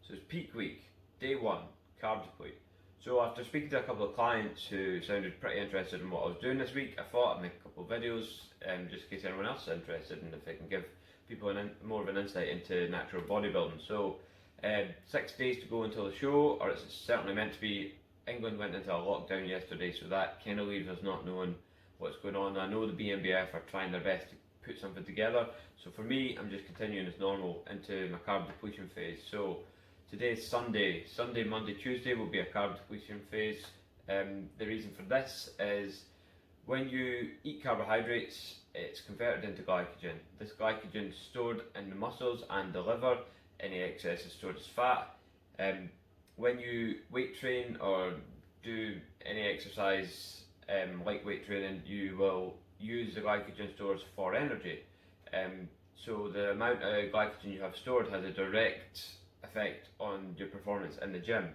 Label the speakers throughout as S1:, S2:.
S1: So it's peak week, day one, carb deplete. So after speaking to a couple of clients who sounded pretty interested in what I was doing this week, I thought I'd make a couple of videos just in case anyone else is interested and if I can give people more of an insight into natural bodybuilding. So 6 days to go until the show, or it's certainly meant to be. England went into a lockdown yesterday, so that kind of leaves us not knowing what's going on. I know the BNBF are trying their best to put something together. So for me, I'm just continuing as normal into my carb depletion phase. So today's Sunday, Monday, Tuesday will be a carb depletion phase. The reason for this is when you eat carbohydrates, it's converted into glycogen. This glycogen is stored in the muscles and the liver. Any excess is stored as fat. When you weight train or do any exercise like weight training, you will use the glycogen stores for energy. So the amount of glycogen you have stored has a direct effect on your performance in the gym.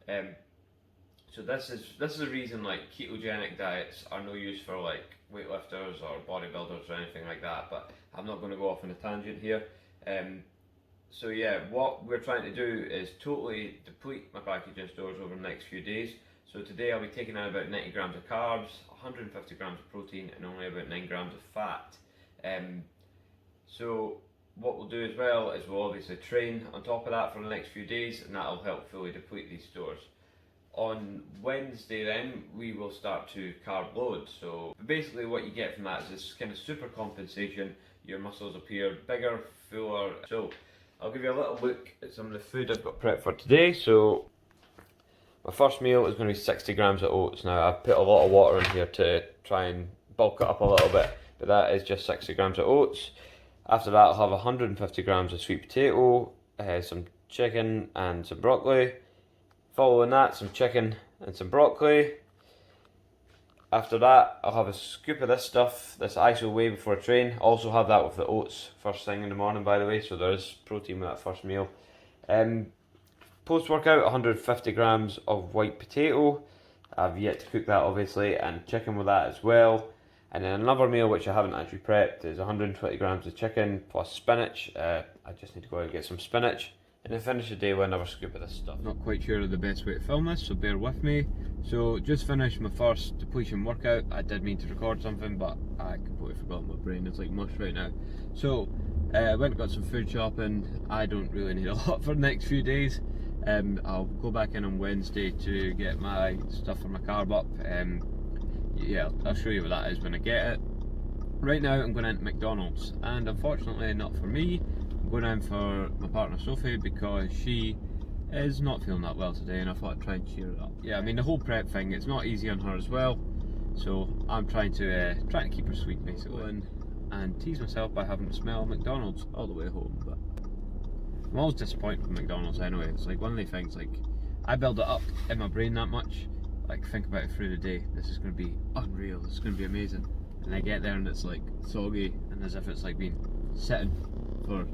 S1: So this is the reason like ketogenic diets are no use for like weightlifters or bodybuilders or anything like that, but I'm not going to go off on a tangent here. So yeah, what we're trying to do is totally deplete my glycogen stores over the next few days. So today I'll be taking out about 90 grams of carbs, 150 grams of protein and only about 9 grams of fat. So what we'll do as well is we'll obviously train on top of that for the next few days, and that'll help fully deplete these stores. On Wednesday then, we will start to carb load. So basically what you get from that is this kind of super compensation. Your muscles appear bigger, fuller. So I'll give you a little look at some of the food I've got prepped for today. So my first meal is going to be 60 grams of oats. Now I've put a lot of water in here to try and bulk it up a little bit, but that is just 60 grams of oats. After that I'll have 150 grams of sweet potato, some chicken and some broccoli. Following that, some chicken and some broccoli. After that, I'll have a scoop of this stuff, this ISO whey before I train. Also have that with the oats first thing in the morning, by the way, so there is protein with that first meal. Post-workout, 150 grams of white potato. I've yet to cook that, obviously, and chicken with that as well. And then another meal, which I haven't actually prepped, is 120 grams of chicken plus spinach. I just need to go out and get some spinach. And then finish the day with another scoop of this stuff. Not quite sure of the best way to film this, so bear with me. So just finished my first depletion workout. I did mean to record something, but I completely forgot. My brain is like mush right now. So I went and got some food shopping. I don't really need a lot for the next few days. I'll go back in on Wednesday to get my stuff for my carb up. Yeah, I'll show you what that is when I get it. Right now I'm going into McDonald's, and unfortunately not for me. I'm going in for my partner Sophie because she is not feeling that well today, and I thought I'd try and cheer her up. Yeah, I mean the whole prep thing, it's not easy on her as well, so I'm trying to keep her sweet basically, and tease myself by having to smell McDonald's all the way home. But I'm always disappointed with McDonald's anyway. It's like one of the things, like I build it up in my brain that much, like think about it through the day. This is going to be unreal, this is going to be amazing, and I get there and it's like soggy and as if it's like been sitting for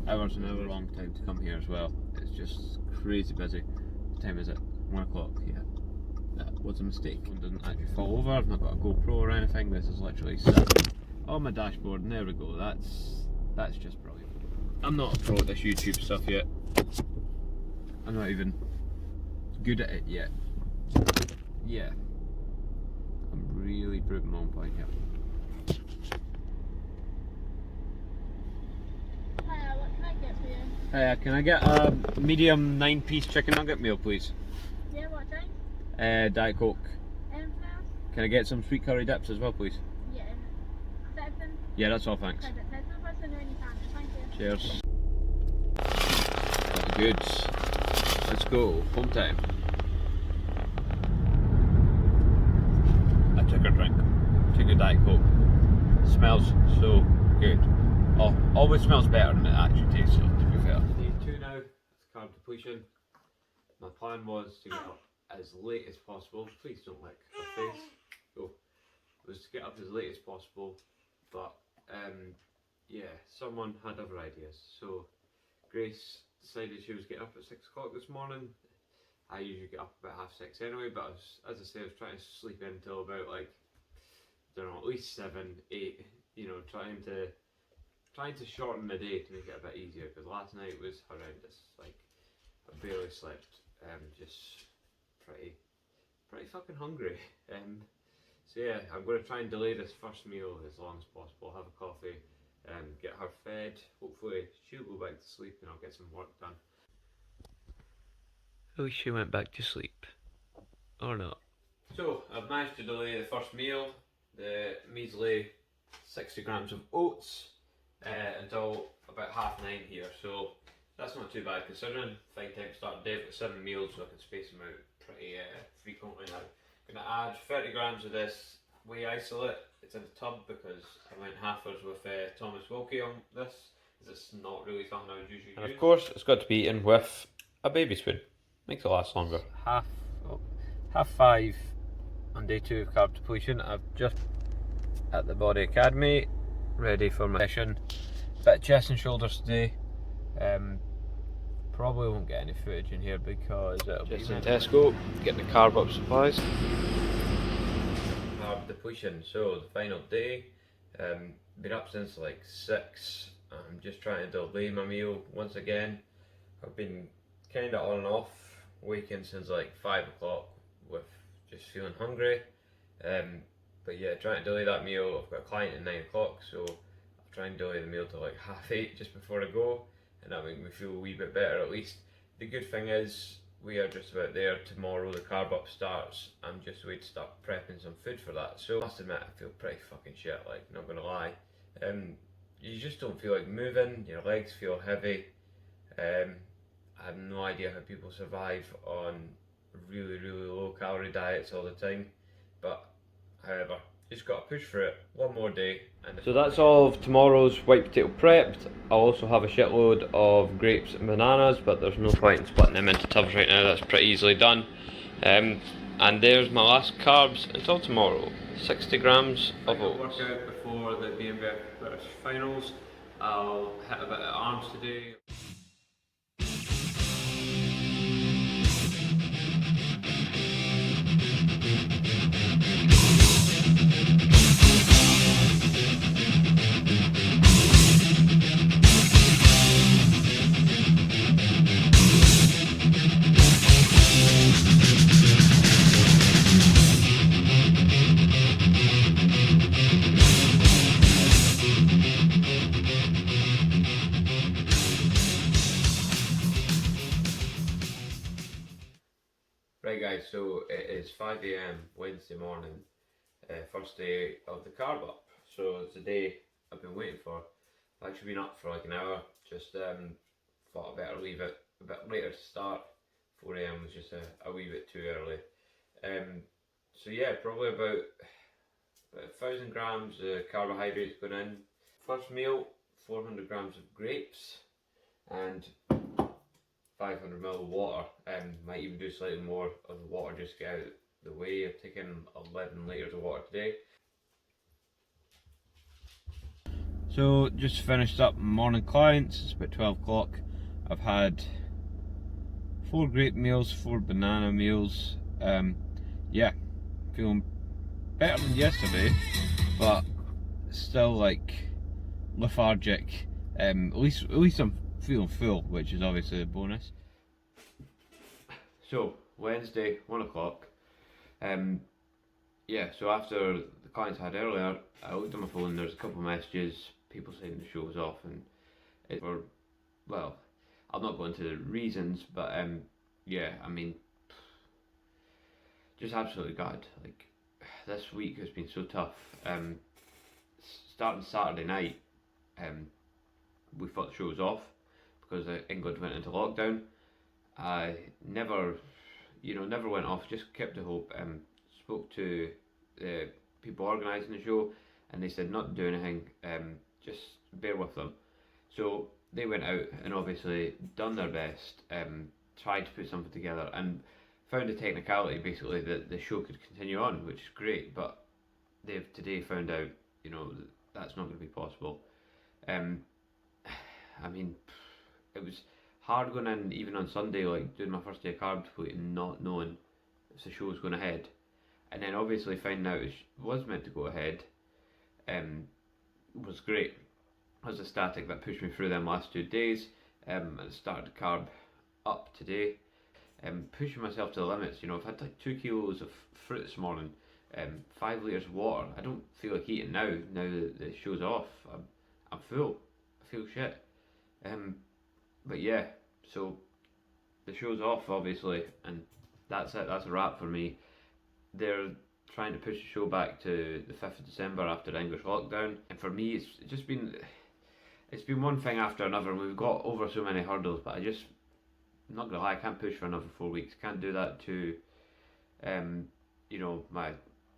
S1: hours and hours. Long time to come here as well. It's just crazy busy. What time is it? 1 o'clock. Yeah, that was a mistake. One didn't actually fall over. I've not got a GoPro or anything. This is literally sitting on my dashboard, and there we go. That's just brilliant. I'm not a pro at this YouTube stuff yet. I'm not even good at it yet. Yeah, I'm really proving my own point here. Can I get a medium 9-piece chicken nugget meal, please?
S2: Yeah, what time?
S1: Diet Coke.
S2: Anything else?
S1: Can I get some sweet curry dips as well, please?
S2: Yeah. Is that everything?
S1: Yeah, that's all, thanks.
S2: There's no person or any time. Thank you.
S1: Cheers. Got the goods. Let's go. Home time. I took a drink. Took a Diet Coke. Smells so good. Oh, always smells better than it actually tastes, so to be fair. Day 2 now, it's carb depletion. My plan was to get up as late as possible. Please don't lick my face. Go. Was to get up as late as possible, but yeah, someone had other ideas. So Grace decided she was getting up at 6 o'clock this morning. I usually get up about 6:30 anyway, but as I say, I was trying to sleep in until about like, I don't know, at least 7, 8, you know, trying to shorten the day to make it a bit easier, because last night was horrendous. Like, I barely slept. Just pretty fucking hungry. So yeah, I'm going to try and delay this first meal as long as possible. Have a coffee, get her fed. Hopefully she'll go back to sleep and I'll get some work done. At least she went back to sleep. Or not. So I've managed to delay the first meal, the measly 60 grams of oats, until about 9:30 here. So that's not too bad considering. Fine time to start the day with 7 meals, so I can space them out pretty frequently now. I'm going to add 30 grams of this whey isolate. It's in a tub because I went halfers with Thomas Wilkie on this, because it's not really something I would usually use. And of course it's got to be eaten with a baby spoon. Makes it last longer. Half 5 on day 2 of carb depletion. I've just at the Body Academy, ready for my session. Bit of chest and shoulders today. Probably won't get any footage in here because it'll just be in Tesco, getting the carb up supplies. Carb depletion, so the final day. Been up since like 6. I'm just trying to delay my meal once again. I've been kind of on and off, waking since like 5 o'clock with just feeling hungry. But yeah, trying to delay that meal. I've got a client at 9 o'clock, so I'll try and delay the meal to like 8:30 just before I go, and that'll make me feel a wee bit better at least. The good thing is, we are just about there. Tomorrow the carb up starts. I'm just waiting to start prepping some food for that. So I must admit, I feel pretty fucking shit, like, not gonna lie. You just don't feel like moving, your legs feel heavy. I have no idea how people survive on really low calorie diets all the time, but however, just got to push for it one more day. And so that's all of tomorrow's white potato prepped. I'll also have a shitload of grapes and bananas, but there's no point in splitting them into tubs right now. That's pretty easily done. And there's my last carbs until tomorrow. 60 grams of oats. Workout before the BNBF British Finals. I'll hit a bit of arms today. Right guys, so it is 5 AM Wednesday morning, first day of the carb up. So it's a day I've been waiting for. I've actually been up for like an hour, just thought I better leave it a bit later to start. 4 AM was just a wee bit too early. So yeah, probably about 1,000 grams of carbohydrates going in. First meal, 400 grams of grapes and 500 ml of water. Might even do slightly more of the water just to get out the way. I've taken 11 litres of water today. So just finished up morning clients. It's about 12 o'clock. I've had 4 grape meals, 4 banana meals. Yeah, feeling better than yesterday, but still like lethargic. At least I'm feeling full, which is obviously a bonus. So Wednesday, 1 o'clock. Yeah, so after the clients I had earlier, I looked at my phone. There's a couple of messages, people saying the show was off, and it were, well, I'll not go into the reasons, but yeah, I mean, just absolutely gutted. Like, this week has been so tough. Starting Saturday night, we thought the show was off because England went into lockdown. I never went off, just kept the hope. Spoke to the people organising the show, and they said not to do anything, just bear with them. So they went out and obviously done their best, tried to put something together, and found a technicality basically that the show could continue on, which is great, but they've today found out, that's not going to be possible. I mean, it was hard going in even on Sunday, like doing my first day of carb depleting, not knowing if the show was going ahead, and then obviously finding out it was meant to go ahead was great. As a static that pushed me through them last 2 days, and started carb up today. Pushing myself to the limits. You know, I've had like 2 kilos of fruit this morning, 5 litres of water. I don't feel like eating now. Now that the show's off, I'm full. I feel shit. But yeah, so the show's off obviously, and that's it. That's a wrap for me. They're trying to push the show back to the 5th of December after the English lockdown, and for me, it's been one thing after another. We've got over so many hurdles, but I'm not gonna lie, I can't push for another 4 weeks. Can't do that to, you know, my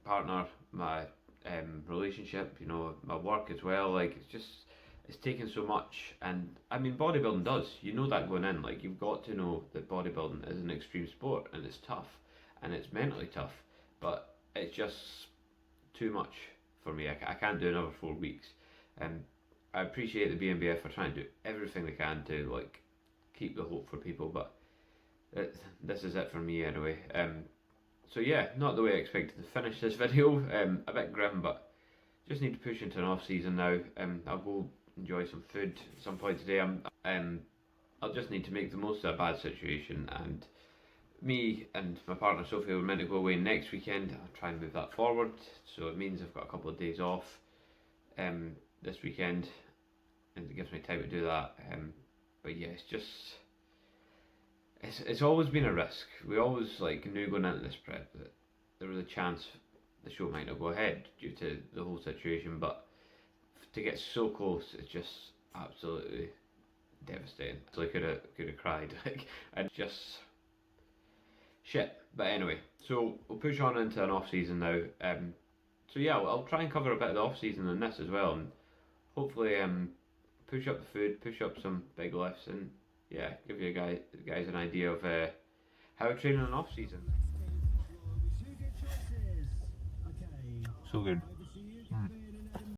S1: partner, my relationship, you know, my work as well. Like it's taken so much, and I mean, bodybuilding does. You know that going in. Like you've got to know that bodybuilding is an extreme sport, and it's tough, and it's mentally tough, but it's just too much for me. I can't do another 4 weeks, and I appreciate the BNBF for trying to do everything they can to like keep the hope for people, but this is it for me anyway. So yeah, not the way I expected to finish this video. A bit grim, but just need to push into an off season now. I'll go enjoy some food at some point today. I'll just need to make the most of a bad situation, and me and my partner Sophie were meant to go away next weekend. I'll try and move that forward, so it means I've got a couple of days off this weekend, and it gives me time to do that. But yeah, it's always been a risk. We always like knew going into this prep that there was a chance the show might not go ahead due to the whole situation, but to get so close, it's just absolutely devastating. So I could have cried, like, and just shit. But anyway, so we'll push on into an off season now. So yeah, I'll try and cover a bit of the off season in this as well, and hopefully push up the food, push up some big lifts, and yeah, give you guys an idea of how I train in an off season. So good.